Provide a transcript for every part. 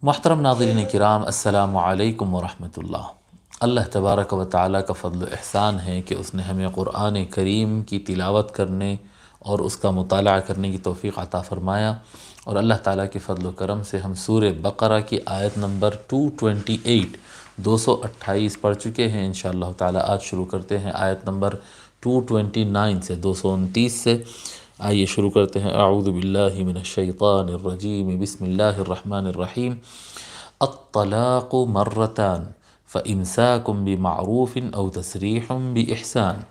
محترم ناظرین کرام، السلام علیکم ورحمۃ اللہ۔ اللہ تبارک و تعالیٰ کا فضل و احسان ہے کہ اس نے ہمیں قرآن کریم کی تلاوت کرنے اور اس کا مطالعہ کرنے کی توفیق عطا فرمایا، اور اللہ تعالیٰ کے فضل و کرم سے ہم سورہ بقرہ کی آیت نمبر 228 228 پڑھ چکے ہیں۔ انشاءاللہ تعالیٰ آج شروع کرتے ہیں آیت نمبر 229 سے 229 سے۔ آئیے شروع کرتے ہیں۔ اعوذ باللہ من الشیطان الرجیم، بسم اللہ الرحمن الرحیم۔ الطلاق مرتان فإمساک بمعروف أو تسریح بإحسان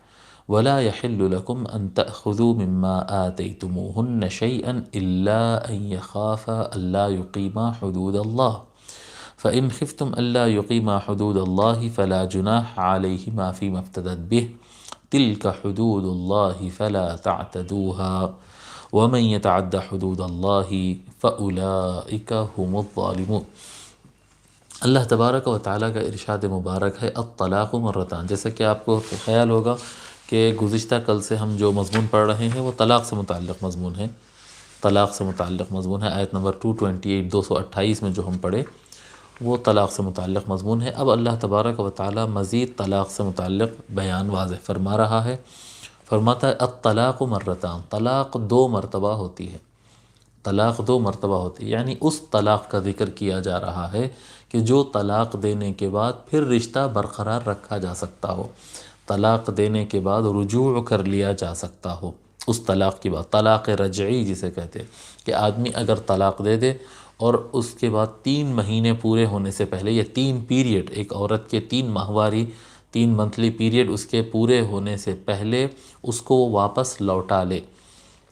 ولا يحل لكم أن تأخذوا مما آتيتموهن شيئا إلا أن يخافا ألا يقيما حدود الله فإن خفتم ألا يقيما حدود الله فلا جناح عليهما فيما افتدت به تلك حدود الله فلا تعتدوها ومن يتعد حدود الله فأولئك هم الظالمون۔ اللہ تبارک و تعالیٰ کا ارشاد مبارک ہے الطلاق مرتان۔ جیسا کہ آپ کو خیال ہوگا کہ گزشتہ کل سے ہم جو مضمون پڑھ رہے ہیں وہ طلاق سے متعلق مضمون ہے، طلاق سے متعلق مضمون ہے۔ آیت نمبر 228 228 میں جو ہم پڑھے وہ طلاق سے متعلق مضمون ہے۔ اب اللہ تبارک و تعالیٰ مزید طلاق سے متعلق بیان واضح فرما رہا ہے۔ فرماتا ہے الطلاق مرتان، طلاق دو مرتبہ ہوتی ہے، طلاق دو مرتبہ ہوتی ہے، یعنی اس طلاق کا ذکر کیا جا رہا ہے کہ جو طلاق دینے کے بعد پھر رشتہ برقرار رکھا جا سکتا ہو، طلاق دینے کے بعد رجوع کر لیا جا سکتا ہو۔ اس طلاق کی بات طلاق رجعی جسے کہتے ہیں کہ آدمی اگر طلاق دے دے اور اس کے بعد 3 مہینے پورے ہونے سے پہلے، یا 3 پیریڈ، ایک عورت کے 3 ماہواری 3 منتھلی پیریڈ اس کے پورے ہونے سے پہلے اس کو واپس لوٹا لے،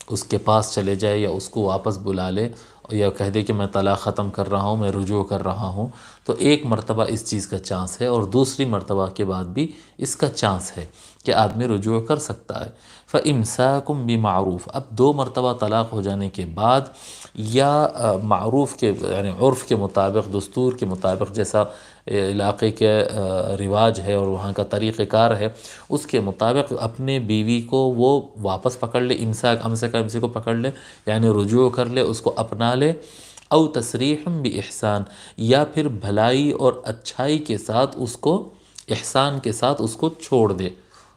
اس کے پاس چلے جائے یا اس کو واپس بلا لے یا کہہ دے کہ میں طلاق ختم کر رہا ہوں، میں رجوع کر رہا ہوں، تو ایک مرتبہ اس چیز کا چانس ہے، اور دوسری مرتبہ کے بعد بھی اس کا چانس ہے کہ آدمی رجوع کر سکتا ہے۔ فَإِمْسَاكُمْ بِمَعْرُوف، اب 2 مرتبہ طلاق ہو جانے کے بعد یا معروف کے یعنی عرف کے مطابق، دستور کے مطابق، جیسا علاقے کے رواج ہے اور وہاں کا طریقہ کار ہے، اس کے مطابق اپنے بیوی کو وہ واپس پکڑ لے، امسک کو پکڑ لے، یعنی رجوع کر لے، اس کو اپنا لے، او تسریح باحسان، یا پھر بھلائی اور اچھائی کے ساتھ اس کو، احسان کے ساتھ اس کو چھوڑ دے،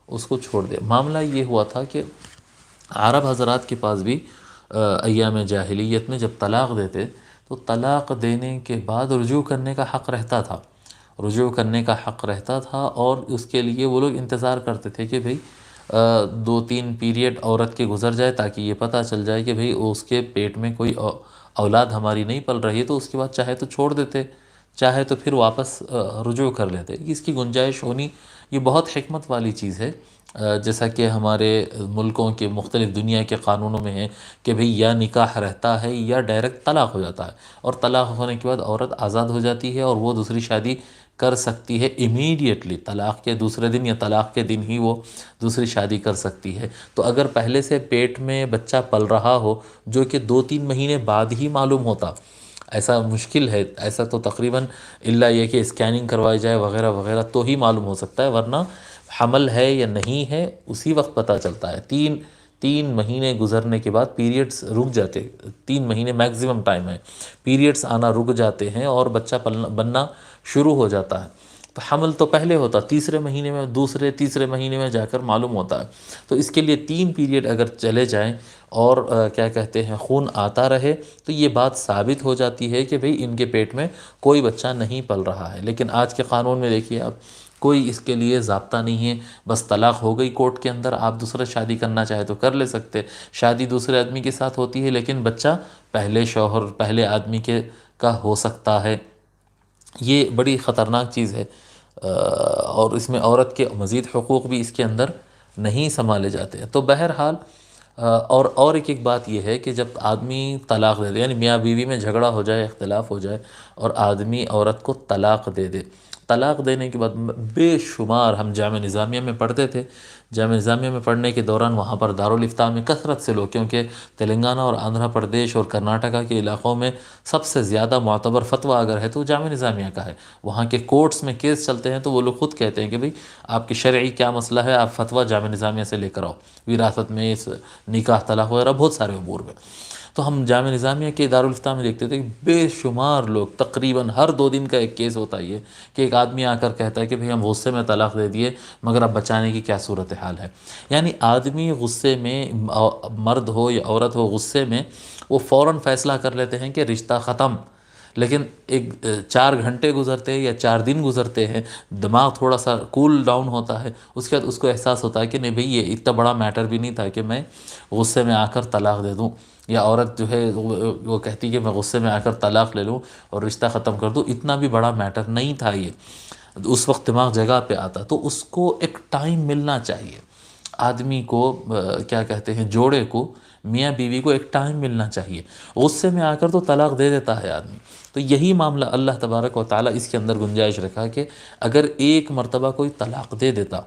اس کو چھوڑ دے۔ معاملہ یہ ہوا تھا کہ عرب حضرات کے پاس بھی ایام جاہلیت میں جب طلاق دیتے تو طلاق دینے کے بعد رجوع کرنے کا حق رہتا تھا، رجوع کرنے کا حق رہتا تھا، اور اس کے لیے وہ لوگ انتظار کرتے تھے کہ بھئی 2-3 پیریڈ عورت کے گزر جائے تاکہ یہ پتہ چل جائے کہ بھئی اس کے پیٹ میں کوئی اولاد ہماری نہیں پل رہی، تو اس کے بعد چاہے تو چھوڑ دیتے، چاہے تو پھر واپس رجوع کر لیتے۔ اس کی گنجائش ہونی یہ بہت حکمت والی چیز ہے، جیسا کہ ہمارے ملکوں کے مختلف دنیا کے قانونوں میں ہے کہ بھئی یا نکاح رہتا ہے یا ڈائریکٹ طلاق ہو جاتا ہے، اور طلاق ہونے کے بعد عورت آزاد ہو جاتی ہے اور وہ دوسری شادی کر سکتی ہے امیڈیٹلی، طلاق کے دوسرے دن یا طلاق کے دن ہی وہ دوسری شادی کر سکتی ہے۔ تو اگر پہلے سے پیٹ میں بچہ پل رہا ہو جو کہ 2-3 مہینے بعد ہی معلوم ہوتا، ایسا مشکل ہے، ایسا تو تقریباً الا یہ کہ اسکیننگ کروائی جائے وغیرہ وغیرہ تو ہی معلوم ہو سکتا ہے، ورنہ حمل ہے یا نہیں ہے اسی وقت پتہ چلتا ہے۔ 3 مہینے گزرنے کے بعد پیریڈز رک جاتے، 3 مہینے میکزیمم ٹائم ہے، پیریڈز آنا رک جاتے ہیں اور بچہ بننا شروع ہو جاتا ہے۔ تو حمل تو پہلے ہوتا، تیسرے مہینے میں، تیسرے مہینے میں جا کر معلوم ہوتا ہے۔ تو اس کے لیے 3 پیریڈ اگر چلے جائیں اور کیا کہتے ہیں خون آتا رہے تو یہ بات ثابت ہو جاتی ہے کہ بھئی ان کے پیٹ میں کوئی بچہ نہیں پل رہا ہے۔ لیکن آج کے قانون میں دیکھیے آپ، کوئی اس کے لیے ضابطہ نہیں ہے، بس طلاق ہو گئی کورٹ کے اندر، آپ دوسرا شادی کرنا چاہے تو کر لے سکتے، شادی دوسرے آدمی کے ساتھ ہوتی ہے لیکن بچہ پہلے شوہر، پہلے آدمی کے کا ہو سکتا ہے۔ یہ بڑی خطرناک چیز ہے، اور اس میں عورت کے مزید حقوق بھی اس کے اندر نہیں سنبھالے جاتے ہیں۔ تو بہرحال اور ایک بات یہ ہے کہ جب آدمی طلاق دے دے، یعنی میاں بیوی میں جھگڑا ہو جائے، اختلاف ہو جائے اور آدمی عورت کو طلاق دے دے، طلاق دینے کے بعد بے شمار، ہم جامعہ نظامیہ میں پڑھتے تھے، جامعہ نظامیہ میں پڑھنے کے دوران وہاں پر دارالافتاء میں کثرت سے لوگ، کیونکہ تلنگانہ اور آندھرا پردیش اور کرناٹکا کے علاقوں میں سب سے زیادہ معتبر فتویٰ اگر ہے تو جامعہ نظامیہ کا ہے، وہاں کے کورٹس میں کیس چلتے ہیں تو وہ لوگ خود کہتے ہیں کہ بھئی آپ کی شرعی کیا مسئلہ ہے، آپ فتویٰ جامعہ نظامیہ سے لے کر آؤ، وراثت میں، اس نکاح طلاق وغیرہ بہت سارے امور میں۔ تو ہم جامعہ نظامیہ کے دارالفتہ میں دیکھتے تھے کہ بے شمار لوگ، تقریباً ہر 2 دن کا ایک کیس ہوتا ہے یہ، کہ ایک آدمی آ کر کہتا ہے کہ بھئی ہم غصے میں طلاق دے دیے، مگر اب بچانے کی کیا صورتحال ہے۔ یعنی آدمی غصے میں، مرد ہو یا عورت ہو، غصے میں وہ فوراً فیصلہ کر لیتے ہیں کہ رشتہ ختم، لیکن 4 گھنٹے گزرتے ہیں یا 4 دن گزرتے ہیں، دماغ تھوڑا سا کول ڈاؤن ہوتا ہے، اس کے بعد اس کو احساس ہوتا ہے کہ نہیں بھئی یہ اتنا بڑا میٹر بھی نہیں تھا کہ میں غصے میں آ کر طلاق دے دوں، یا عورت جو ہے وہ کہتی کہ میں غصے میں آ کر طلاق لے لوں اور رشتہ ختم کر دوں، اتنا بھی بڑا میٹر نہیں تھا یہ۔ اس وقت دماغ جگہ پہ آتا، تو اس کو ایک ٹائم ملنا چاہیے آدمی کو، کیا کہتے ہیں، جوڑے کو، میاں بیوی کو ایک ٹائم ملنا چاہیے۔ غصے میں آ کر تو طلاق دے دیتا ہے آدمی۔ تو یہی معاملہ اللہ تبارک و تعالیٰ اس کے اندر گنجائش رکھا کہ اگر ایک مرتبہ کوئی طلاق دے دیتا،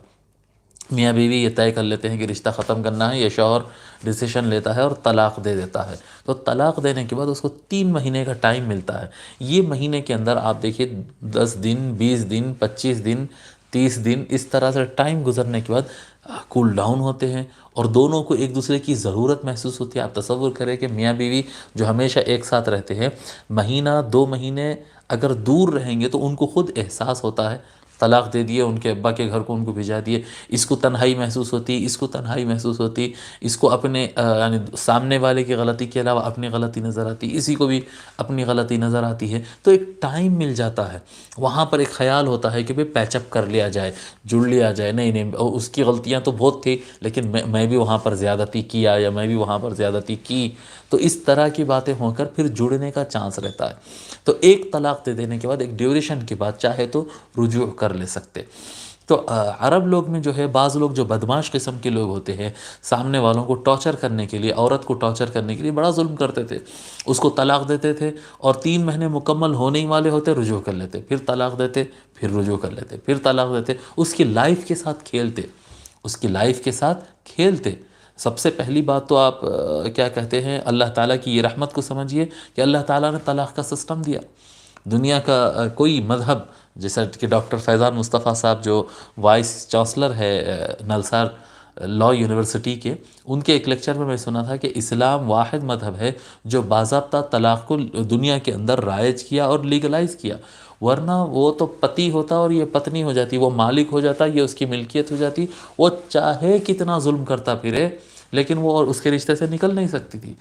میاں بیوی یہ طے کر لیتے ہیں کہ رشتہ ختم کرنا ہے، یہ شوہر ڈیسیشن لیتا ہے اور طلاق دے دیتا ہے، تو طلاق دینے کے بعد اس کو 3 مہینے کا ٹائم ملتا ہے۔ یہ مہینے کے اندر آپ دیکھیے 10 دن، 20 دن، 25 دن، 30 دن، اس طرح سے ٹائم گزرنے کے بعد کول ڈاؤن ہوتے ہیں اور دونوں کو ایک دوسرے کی ضرورت محسوس ہوتی ہے۔ آپ تصور کریں کہ میاں بیوی جو ہمیشہ ایک ساتھ رہتے ہیں، مہینہ 2 مہینے اگر دور رہیں گے تو ان کو خود احساس ہوتا ہے، طلاق دے دیے، ان کے ابا کے گھر کو ان کو بھیجا دیے، اس کو تنہائی محسوس ہوتی، اس کو تنہائی محسوس ہوتی، اس کو اپنے یعنی سامنے والے کی غلطی کے علاوہ اپنی غلطی نظر آتی، اسی کو بھی اپنی غلطی نظر آتی ہے، تو ایک ٹائم مل جاتا ہے۔ وہاں پر ایک خیال ہوتا ہے کہ بھئی پیچ اپ کر لیا جائے، جڑ لیا جائے، نہیں اس کی غلطیاں تو بہت تھی لیکن میں بھی وہاں پر زیادتی کیا، یا میں بھی وہاں پر زیادتی کی، تو اس طرح کی باتیں ہو کر پھر جڑنے کا چانس رہتا ہے۔ تو ایک طلاق دے دینے کے بعد، ایک ڈیوریشن کے بعد چاہے تو رجوع کر لے سکتے۔ تو عرب لوگ میں جو ہے، بعض لوگ جو بدمعاش قسم کے لوگ ہوتے ہیں، سامنے والوں کو ٹارچر کرنے کے لیے، عورت کو ٹارچر کرنے کے لیے بڑا ظلم کرتے تھے، اس کو طلاق دیتے تھے اور 3 مہینے مکمل ہونے ہی والے ہوتے رجوع کر لیتے، پھر طلاق دیتے، پھر رجوع کر لیتے، پھر طلاق دیتے، اس کی لائف کے ساتھ کھیلتے، اس کی لائف کے ساتھ کھیلتے۔ سب سے پہلی بات تو آپ کیا کہتے ہیں، اللہ تعالیٰ کی یہ رحمت کو سمجھیے کہ اللہ تعالیٰ نے طلاق کا سسٹم دیا۔ دنیا کا کوئی مذہب، جیسا کہ ڈاکٹر فیضان مصطفیٰ صاحب جو وائس چانسلر ہے نلسار لاء یونیورسٹی کے، ان کے ایک لیکچر میں سنا تھا کہ اسلام واحد مذہب ہے جو باضابطہ طلاق کو دنیا کے اندر رائج کیا اور لیگلائز کیا، ورنہ وہ تو پتی ہوتا اور یہ پتنی ہو جاتی، وہ مالک ہو جاتا، یہ اس کی ملکیت ہو جاتی، وہ چاہے کتنا ظلم کرتا پھرے لیکن وہ اور اس کے رشتے سے نکل نہیں سکتی تھی۔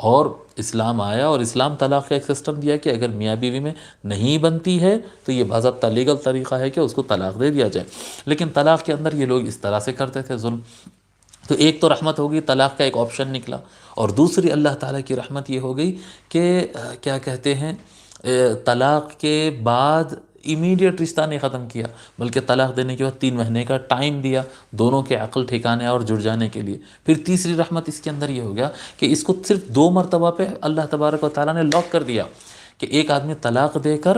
اور اسلام آیا اور اسلام طلاق کا ایک سسٹم دیا کہ اگر میاں بیوی میں نہیں بنتی ہے تو یہ باضابطہ لیگل طریقہ ہے کہ اس کو طلاق دے دیا جائے، لیکن طلاق کے اندر یہ لوگ اس طرح سے کرتے تھے ظلم۔ تو ایک تو رحمت ہوگی، طلاق کا ایک آپشن نکلا، اور دوسری اللہ تعالیٰ کی رحمت یہ ہو گئی کہ کیا کہتے ہیں، طلاق کے بعد امیڈیٹ رشتہ نہیں ختم کیا، بلکہ طلاق دینے کے بعد 3 مہینے کا ٹائم دیا دونوں کے عقل ٹھکانے اور جڑ جانے کے لیے۔ پھر تیسری رحمت اس کے اندر یہ ہو گیا کہ اس کو صرف 2 مرتبہ پہ اللہ تبارک و تعالیٰ نے لاک کر دیا کہ ایک آدمی طلاق دے کر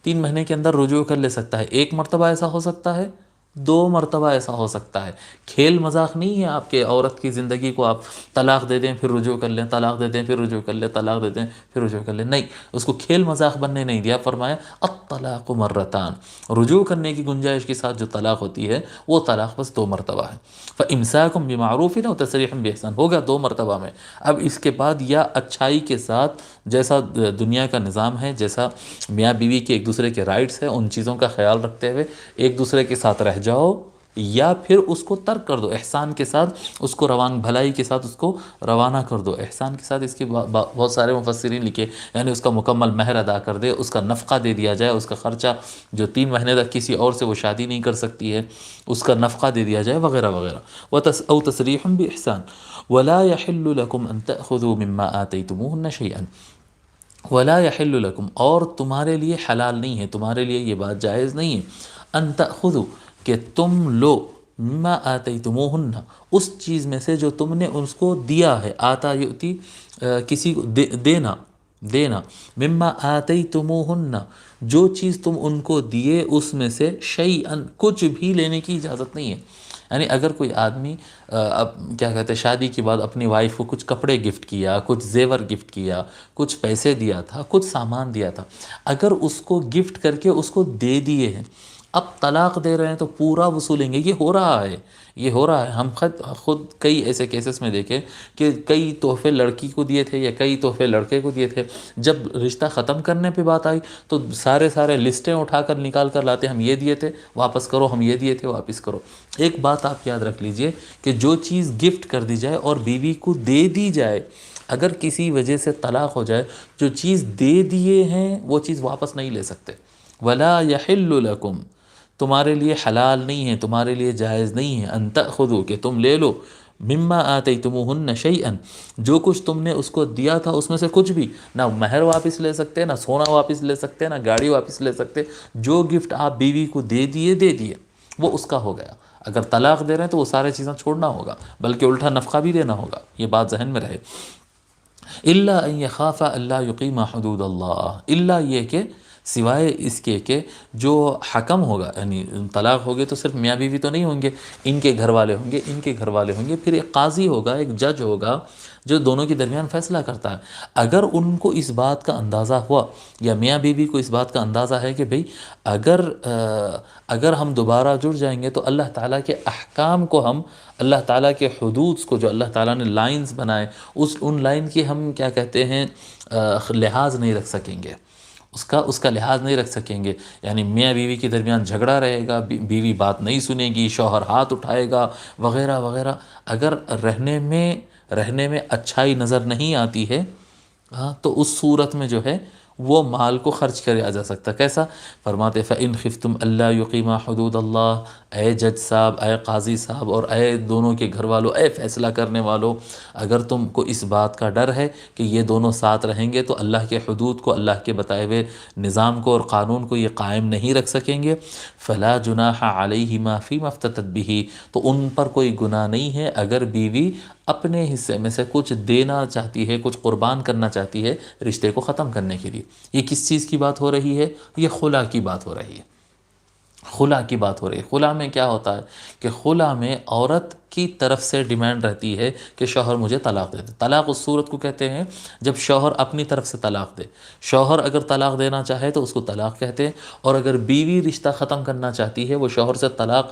3 مہینے کے اندر رجوع کر لے سکتا ہے۔ 1 مرتبہ ایسا ہو سکتا ہے، 2 مرتبہ ایسا ہو سکتا ہے۔ کھیل مذاق نہیں ہے آپ کے عورت کی زندگی کو آپ طلاق دے دیں پھر رجوع کر لیں، طلاق دے دیں پھر رجوع کر لیں، طلاق دے دیں پھر رجوع کر لیں، نہیں، اس کو کھیل مذاق بننے نہیں دیا۔ فرمایا الطلاق مرتان، رجوع کرنے کی گنجائش کے ساتھ جو طلاق ہوتی ہے وہ طلاق بس 2 مرتبہ ہے۔ فَإِمْسَاكٌ بِمَعْرُوفٍ أَوْ تَسْرِيحٌ بِإِحْسَانٍ، ہوگا 2 مرتبہ میں۔ اب اس کے بعد یا اچھائی کے ساتھ، جیسا دنیا کا نظام ہے، جیسا میاں بیوی کے ایک دوسرے کے رائٹس ہیں، ان چیزوں کا خیال رکھتے ہوئے ایک دوسرے کے ساتھ رہ جاؤ، یا پھر اس کو ترک کر دو، احسان کے ساتھ اس کو بھلائی کے ساتھ اس کو روانہ کر دو۔ احسان کے ساتھ اس کے بہت سارے مفسرین لکھے، یعنی اس کا مکمل مہر ادا کر دے، اس کا نفقہ دے دیا جائے، اس کا خرچہ جو 3 مہینے تک کسی اور سے وہ شادی نہیں کر سکتی ہے اس کا نفقہ دے دیا جائے، وغیرہ وغیرہ۔ أَوْ تَسْرِيحٌ بِإِحْسَانٍ وَلَا يَحِلُّ لَكُمْ أَن تَأْخُذُوا مِمَّا آتَيْتُمُوهُنَّ شَيْئًا وَلَا يَحِلُّ لَكُمْ، اور تمہارے لیے حلال نہیں ہے، تمہارے لیے یہ بات جائز نہیں ہے، ان تأخذوا، کہ تم لو، مما آتیتموہن، اس چیز میں سے جو تم نے اس کو دیا ہے، آتا یؤتی کسی کو دینا، مما آتیتموہن، جو چیز تم ان کو دیے اس میں سے شیئن، کچھ بھی لینے کی اجازت نہیں ہے۔ یعنی اگر کوئی آدمی اب کیا کہتے ہیں شادی کے بعد اپنی وائف کو کچھ کپڑے گفٹ کیا، کچھ زیور گفٹ کیا، کچھ پیسے دیا تھا، کچھ سامان دیا تھا، اگر اس کو گفٹ کر کے اس کو دے دیے ہیں، اب طلاق دے رہے ہیں تو پورا وصولیں گے، یہ ہو رہا ہے، یہ ہو رہا ہے۔ ہم خود کئی ایسے کیسز میں دیکھیں کہ کئی تحفے لڑکی کو دیے تھے یا کئی تحفے لڑکے کو دیے تھے، جب رشتہ ختم کرنے پہ بات آئی تو سارے لسٹیں اٹھا کر نکال کر لاتے، ہم یہ دیے تھے واپس کرو، ہم یہ دیے تھے واپس کرو۔ ایک بات آپ یاد رکھ لیجئے کہ جو چیز گفٹ کر دی جائے اور بیوی کو دے دی جائے، اگر کسی وجہ سے طلاق ہو جائے، جو چیز دے دیے ہیں وہ چیز واپس نہیں لے سکتے۔ وَلَا يَحِلُّ لَكُمْ، تمہارے لیے حلال نہیں ہے، تمہارے لیے جائز نہیں ہے، ان تأخذوا، کہ تم لے لو، مما آتیتموہن شیئا، جو کچھ تم نے اس کو دیا تھا اس میں سے کچھ بھی، نہ مہر واپس لے سکتے، نہ سونا واپس لے سکتے، نہ گاڑی واپس لے سکتے، جو گفٹ آپ بیوی کو دے دیے وہ اس کا ہو گیا۔ اگر طلاق دے رہے ہیں تو وہ سارے چیزیں چھوڑنا ہوگا، بلکہ الٹا نفقہ بھی دینا ہوگا، یہ بات ذہن میں رہے۔ الا ان يخاف الا يقيم حدود اللہ، الا یہ کہ سوائے اس کے کہ جو حکم ہوگا، یعنی طلاق ہوگی تو صرف میاں بیوی تو نہیں ہوں گے، ان کے گھر والے ہوں گے، ان کے گھر والے ہوں گے، پھر ایک قاضی ہوگا، ایک جج ہوگا جو دونوں کے درمیان فیصلہ کرتا ہے۔ اگر ان کو اس بات کا اندازہ ہوا یا میاں بیوی کو اس بات کا اندازہ ہے کہ بھئی اگر ہم دوبارہ جڑ جائیں گے تو اللہ تعالیٰ کے احکام کو ہم، اللہ تعالیٰ کے حدود کو جو اللہ تعالیٰ نے لائنز بنائے، ان لائن کی ہم کیا کہتے ہیں لحاظ نہیں رکھ سکیں گے، اس کا لحاظ نہیں رکھ سکیں گے، یعنی میاں بیوی کے درمیان جھگڑا رہے گا، بیوی بات نہیں سنے گی، شوہر ہاتھ اٹھائے گا وغیرہ وغیرہ۔ اگر رہنے میں اچھائی نظر نہیں آتی ہے تو اس صورت میں جو ہے وہ مال کو خرچ کیا جا سکتا۔ کیسا؟ فرماتے فَإِنْ خِفْتُمْ أَلَّا يُقِيمَا حُدُودَ اللَّهِ، اے جج صاحب، اے قاضی صاحب، اور اے دونوں کے گھر والوں، اے فیصلہ کرنے والوں، اگر تم کو اس بات کا ڈر ہے کہ یہ دونوں ساتھ رہیں گے تو اللہ کے حدود کو، اللہ کے بتائے ہوئے نظام کو اور قانون کو یہ قائم نہیں رکھ سکیں گے، فَلَا جُنَاحَ عَلَيْهِمَا فِيمَا افْتَدَتْ بِهِ، تو ان پر کوئی گناہ نہیں ہے اگر بیوی اپنے حصے میں سے کچھ دینا چاہتی ہے، کچھ قربان کرنا چاہتی ہے رشتے کو ختم کرنے کے لیے۔ یہ کس چیز کی بات ہو رہی ہے؟ یہ خلا کی بات ہو رہی ہے، خلا کی بات ہو رہی ہے۔ خلا میں کیا ہوتا ہے کہ خلا میں عورت کی طرف سے ڈیمانڈ رہتی ہے کہ شوہر مجھے طلاق دے دے۔ طلاق اس صورت کو کہتے ہیں جب شوہر اپنی طرف سے طلاق دے۔ شوہر اگر طلاق دینا چاہے تو اس کو طلاق کہتے ہیں، اور اگر بیوی رشتہ ختم کرنا چاہتی ہے، وہ شوہر سے طلاق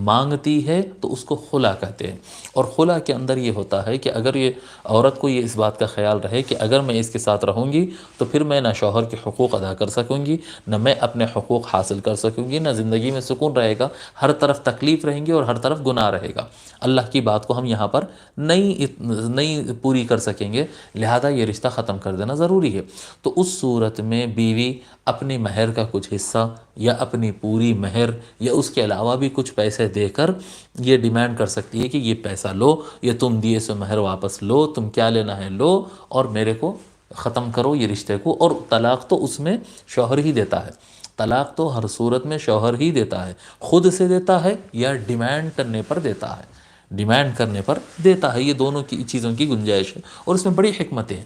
مانگتی ہے تو اس کو خلا کہتے ہیں۔ اور خلا کے اندر یہ ہوتا ہے کہ اگر یہ عورت کو یہ اس بات کا خیال رہے کہ اگر میں اس کے ساتھ رہوں گی تو پھر میں نہ شوہر کے حقوق ادا کر سکوں گی، نہ میں اپنے حقوق حاصل کر سکوں گی، نہ زندگی میں سکون رہے گا، ہر طرف تکلیف رہیں گی اور ہر طرف گناہ رہے گا، اللہ کی بات کو ہم یہاں پر نہیں پوری کر سکیں گے، لہذا یہ رشتہ ختم کر دینا ضروری ہے۔ تو اس صورت میں بیوی اپنی مہر کا کچھ حصہ یا اپنی پوری مہر یا اس کے علاوہ بھی کچھ پیسے دے کر یہ ڈیمانڈ کر سکتی ہے کہ یہ پیسہ لو، یہ تم دیے سو مہر واپس لو، تم کیا لینا ہے لو، اور میرے کو ختم کرو یہ رشتے کو۔ اور طلاق تو اس میں شوہر ہی دیتا ہے، طلاق تو ہر صورت میں شوہر ہی دیتا ہے، خود سے دیتا ہے یا ڈیمانڈ کرنے پر دیتا ہے، ڈیمانڈ کرنے پر دیتا ہے، یہ دونوں کی چیزوں کی گنجائش ہے۔ اور اس میں بڑی حکمتیں ہیں،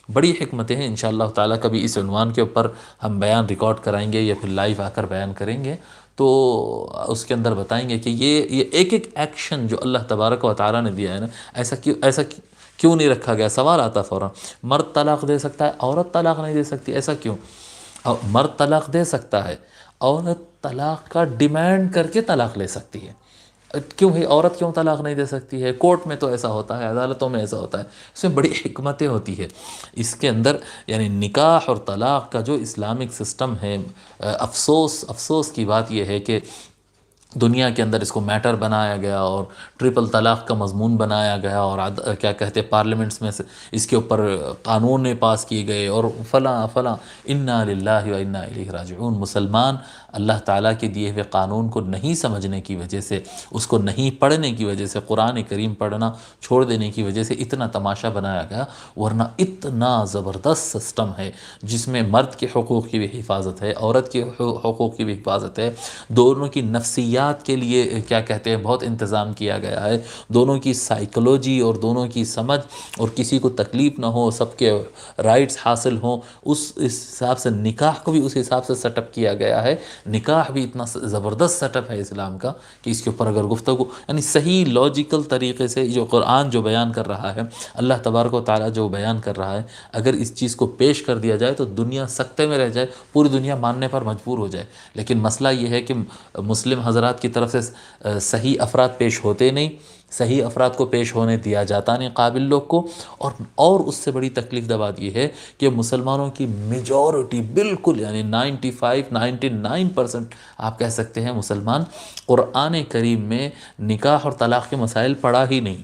بڑی حکمتیں ہیں، انشاءاللہ تعالیٰ کبھی اس عنوان کے اوپر ہم بیان ریکارڈ کرائیں گے یا پھر لائیو آ کر بیان کریں گے، تو اس کے اندر بتائیں گے کہ یہ ایک ایکشن جو اللہ تبارک و تعالیٰ نے دیا ہے نا، ایسا کیوں نہیں رکھا گیا؟ سوال آتا فوراً، مرد طلاق دے سکتا ہے، عورت طلاق نہیں دے سکتی، ایسا کیوں؟ مرد طلاق دے سکتا ہے، عورت طلاق کا ڈیمانڈ کر کے طلاق لے سکتی ہے، کیوں ہے عورت کیوں طلاق نہیں دے سکتی ہے؟ کورٹ میں تو ایسا ہوتا ہے، عدالتوں میں ایسا ہوتا ہے، اس میں بڑی حکمتیں ہوتی ہے اس کے اندر، یعنی نکاح اور طلاق کا جو اسلامک سسٹم ہے، افسوس کی بات یہ ہے کہ دنیا کے اندر اس کو میٹر بنایا گیا اور ٹرپل طلاق کا مضمون بنایا گیا، اور کیا کہتے پارلیمنٹس میں سے اس کے اوپر قانون پاس کیے گئے اور فلاں فلاں۔ انا للہ و انا الیہ راجعون، مسلمان اللہ تعالیٰ کے دیے ہوئے قانون کو نہیں سمجھنے کی وجہ سے، اس کو نہیں پڑھنے کی وجہ سے، قرآن کریم پڑھنا چھوڑ دینے کی وجہ سے اتنا تماشا بنایا گیا، ورنہ اتنا زبردست سسٹم ہے جس میں مرد کے حقوق کی بھی حفاظت ہے، عورت کے حقوق کی بھی حفاظت ہے، دونوں کی نفسیات نفسیات کے لیے کیا کہتے ہیں بہت انتظام کیا گیا ہے، دونوں کی سائیکولوجی اور دونوں کی سمجھ، اور کسی کو تکلیف نہ ہو، سب کے رائٹس حاصل ہوں، اس حساب سے نکاح کو بھی اس حساب سے سیٹ اپ کیا گیا ہے۔ نکاح بھی اتنا زبردست سیٹ اپ ہے اسلام کا کہ اس کے اوپر اگر گفتگو یعنی صحیح لاجیکل طریقے سے جو قرآن جو بیان کر رہا ہے، اللہ تبارک و تعالیٰ جو بیان کر رہا ہے، اگر اس چیز کو پیش کر دیا جائے تو دنیا سکتے میں رہ جائے، پوری دنیا ماننے پر مجبور ہو جائے۔ لیکن مسئلہ یہ ہے کہ مسلم حضرات کی طرف سے صحیح افراد پیش ہوتے نہیں، صحیح افراد کو پیش ہونے دیا جاتا نہیں قابل لوگ کو، اور اس سے بڑی تکلیف دہ بات یہ ہے کہ مسلمانوں کی میجورٹی بالکل یعنی 99% آپ کہہ سکتے ہیں مسلمان قرآن کریم میں نکاح اور طلاق کے مسائل پڑھا ہی نہیں۔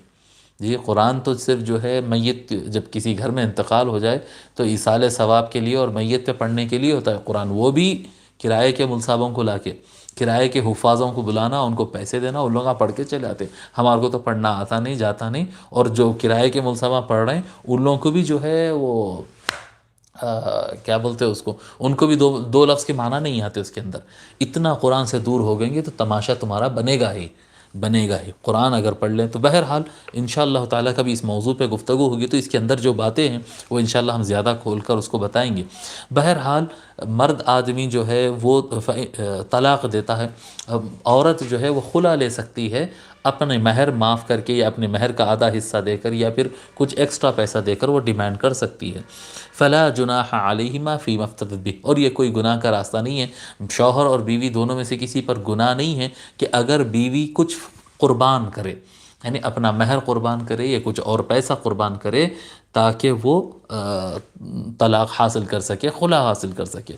یہ قرآن تو صرف جو ہے میت جب کسی گھر میں انتقال ہو جائے تو ایصال ثواب کے لیے اور میت پہ پڑھنے کے لیے ہوتا ہے قرآن، وہ بھی کرائے کے ملصابوں کو لا کے، کرائے کے حفاظوں کو بلانا، ان کو پیسے دینا، ان لوگ پڑھ کے چلے آتے، ہمارے کو تو پڑھنا آتا نہیں جاتا نہیں، اور جو کرائے کے ملصبہ پڑھ رہے ہیں ان لوگوں کو بھی جو ہے وہ کیا بولتے ہیں اس کو، ان کو بھی دو لفظ کے معنی نہیں آتے اس کے اندر۔ اتنا قرآن سے دور ہو گئیں گے تو تماشا تمہارا بنے گا ہی بنے گا ہی۔ قرآن اگر پڑھ لیں تو بہرحال انشاءاللہ تعالیٰ کبھی اس موضوع پہ گفتگو ہوگی تو اس کے اندر جو باتیں ہیں وہ انشاءاللہ ہم زیادہ کھول کر اس کو بتائیں گے۔ بہرحال مرد آدمی جو ہے وہ طلاق دیتا ہے، عورت جو ہے وہ خلا لے سکتی ہے اپنے مہر معاف کر کے، یا اپنے مہر کا آدھا حصہ دے کر، یا پھر کچھ ایکسٹرا پیسہ دے کر وہ ڈیمانڈ کر سکتی ہے۔ فلا جناح علیہما فیما افتدت بہ، اور یہ کوئی گناہ کا راستہ نہیں ہے، شوہر اور بیوی دونوں میں سے کسی پر گناہ نہیں ہے کہ اگر بیوی کچھ قربان کرے، یعنی اپنا مہر قربان کرے یا کچھ اور پیسہ قربان کرے تاکہ وہ طلاق حاصل کر سکے، خلا حاصل کر سکے۔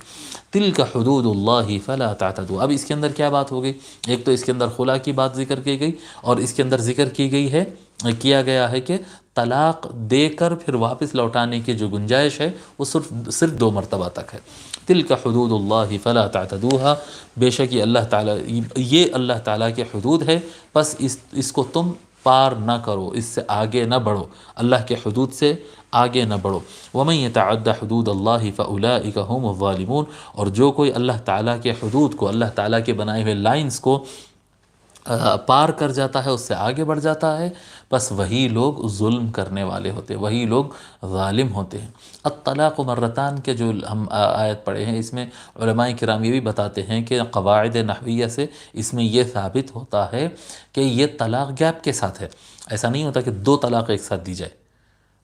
تلک حدود اللہ فلا تعتدوا، اب اس کے اندر کیا بات ہو گئی؟ ایک تو اس کے اندر خلا کی بات ذکر کی گئی، اور اس کے اندر ذکر کیا گیا ہے کہ طلاق دے کر پھر واپس لوٹانے کی جو گنجائش ہے وہ صرف 2 مرتبہ تک ہے۔ تلک حدود اللہ فلا تعتدوها، بے شک یہ اللہ تعالیٰ کے حدود ہے، بس اس کو تم پار نہ کرو، اس سے آگے نہ بڑھو، اللہ کے حدود سے آگے نہ بڑھو۔ ومن یتعد حدود اللہ فاولئک هم الظالمون، اور جو کوئی اللہ تعالیٰ کے حدود کو، اللہ تعالیٰ کے بنائے ہوئے لائنز کو پار کر جاتا ہے، اس سے آگے بڑھ جاتا ہے، بس وہی لوگ ظلم کرنے والے ہوتے ہیں، وہی لوگ ظالم ہوتے ہیں۔ الطلاق مرتان کے جو ہم آیت پڑھے ہیں، اس میں علماء کرام یہ بھی بتاتے ہیں کہ قواعد نحویہ سے اس میں یہ ثابت ہوتا ہے کہ یہ طلاق گیپ کے ساتھ ہے۔ ایسا نہیں ہوتا کہ 2 طلاق ایک ساتھ دی جائے،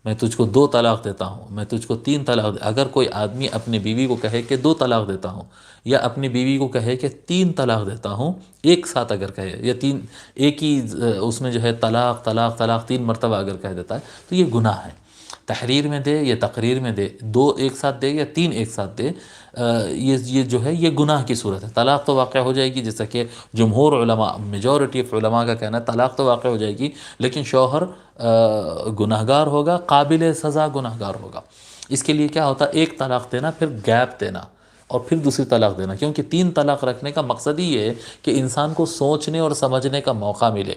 میں تجھ کو 2 طلاق دیتا ہوں، میں تجھ کو 3 طلاق اگر کوئی آدمی اپنی بیوی کو کہے کہ 2 طلاق دیتا ہوں، یا اپنی بیوی کو کہے کہ 3 طلاق دیتا ہوں، ایک ساتھ اگر کہے، یا ایک ہی اس میں جو ہے طلاق 3 مرتبہ اگر کہہ دیتا ہے تو یہ گناہ ہے۔ تحریر میں دے یا تقریر میں دے، 2 ایک ساتھ دے یا 3 ایک ساتھ دے، یہ جو ہے یہ گناہ کی صورت ہے۔ طلاق تو واقع ہو جائے گی، جیسا کہ جمہور علماء، میجورٹی آف علماء کا کہنا ہے طلاق تو واقع ہو جائے گی، لیکن شوہر گناہگار ہوگا، قابل سزا گناہگار ہوگا۔ اس کے لیے کیا ہوتا ہے؟ 1 طلاق دینا، پھر گیپ دینا، اور پھر دوسری طلاق دینا، کیونکہ 3 طلاق رکھنے کا مقصد ہی یہ ہے کہ انسان کو سوچنے اور سمجھنے کا موقع ملے۔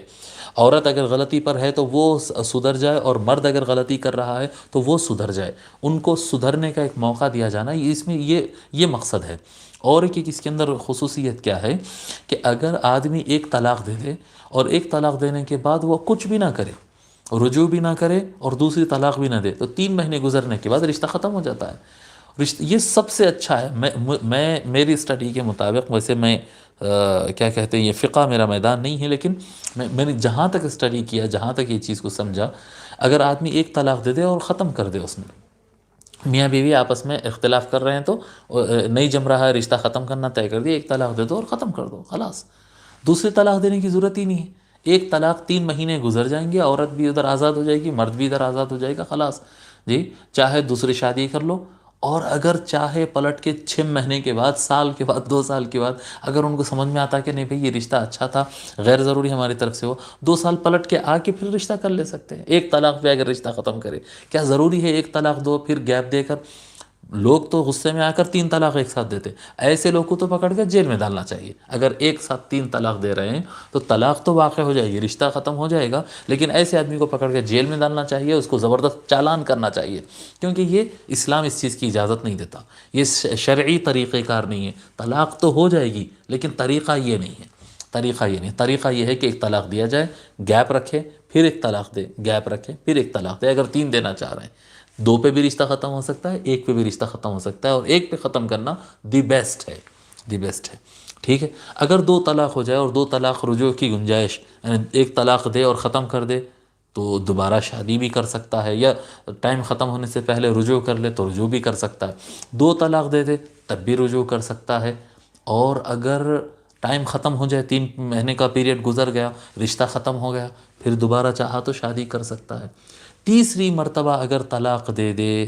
عورت اگر غلطی پر ہے تو وہ سدھر جائے، اور مرد اگر غلطی کر رہا ہے تو وہ سدھر جائے، ان کو سدھرنے کا ایک موقع دیا جانا، اس میں یہ مقصد ہے۔ اور اس کے اندر خصوصیت کیا ہے کہ اگر آدمی 1 طلاق دے دے، اور 1 طلاق دینے کے بعد وہ کچھ بھی نہ کرے، رجوع بھی نہ کرے اور دوسری طلاق بھی نہ دے، تو 3 مہینے گزرنے کے بعد رشتہ ختم ہو جاتا ہے۔ یہ سب سے اچھا ہے۔ میں میری اسٹڈی کے مطابق، ویسے میں کیا کہتے ہیں، یہ فقہ میرا میدان نہیں ہے، لیکن میں نے جہاں تک اسٹڈی کیا، جہاں تک یہ چیز کو سمجھا، اگر آدمی 1 طلاق دے دے اور ختم کر دے، اس میں میاں بیوی آپس میں اختلاف کر رہے ہیں تو نہیں جم رہا ہے، رشتہ ختم کرنا طے کر دیا، 1 طلاق دے دو اور ختم کر دو، خلاص، دوسری طلاق دینے کی ضرورت ہی نہیں ہے۔ 1 طلاق 3 مہینے گزر جائیں گے، عورت بھی ادھر آزاد ہو جائے گی، مرد بھی ادھر آزاد ہو جائے گا، خلاص جی، چاہے دوسری شادی کر لو، اور اگر چاہے پلٹ کے 6 مہینے کے بعد، سال کے بعد، 2 سال کے بعد، اگر ان کو سمجھ میں آتا کہ نہیں بھئی یہ رشتہ اچھا تھا، غیر ضروری ہماری طرف سے ہو، 2 سال پلٹ کے آ کے پھر رشتہ کر لے سکتے ہیں۔ 1 طلاق پہ اگر رشتہ ختم کرے، کیا ضروری ہے 1 طلاق دو پھر گیپ دے کر؟ لوگ تو غصے میں آ کر 3 طلاق ایک ساتھ دیتے، ایسے لوگ کو تو پکڑ کر جیل میں ڈالنا چاہیے۔ اگر ایک ساتھ 3 طلاق دے رہے ہیں تو طلاق تو واقع ہو جائے گی، رشتہ ختم ہو جائے گا، لیکن ایسے آدمی کو پکڑ کے جیل میں ڈالنا چاہیے، اس کو زبردست چالان کرنا چاہیے، کیونکہ یہ اسلام اس چیز کی اجازت نہیں دیتا، یہ شرعی طریقہ کار نہیں ہے۔ طلاق تو ہو جائے گی لیکن طریقہ یہ نہیں ہے، طریقہ یہ نہیں، طریقہ یہ ہے کہ ایک طلاق دیا جائے، گیپ رکھے، پھر ایک طلاق دے، گیپ رکھے، پھر ایک طلاق دے۔ اگر 3 دینا چاہ رہے ہیں، 2 پہ بھی رشتہ ختم ہو سکتا ہے، 1 پہ بھی رشتہ ختم ہو سکتا ہے، اور 1 پہ ختم کرنا دی بیسٹ ہے، دی بیسٹ ہے، ٹھیک ہے۔ اگر 2 طلاق ہو جائے اور 2 طلاق رجوع کی گنجائش، یعنی 1 طلاق دے اور ختم کر دے تو دوبارہ شادی بھی کر سکتا ہے، یا ٹائم ختم ہونے سے پہلے رجوع کر لے تو رجوع بھی کر سکتا ہے۔ 2 طلاق دے دے تب بھی رجوع کر سکتا ہے، اور اگر ٹائم ختم ہو جائے، 3 مہینے کا پیریڈ گزر گیا، رشتہ ختم ہو گیا، پھر دوبارہ چاہا تو شادی کر سکتا ہے۔ تیسری مرتبہ اگر طلاق دے دے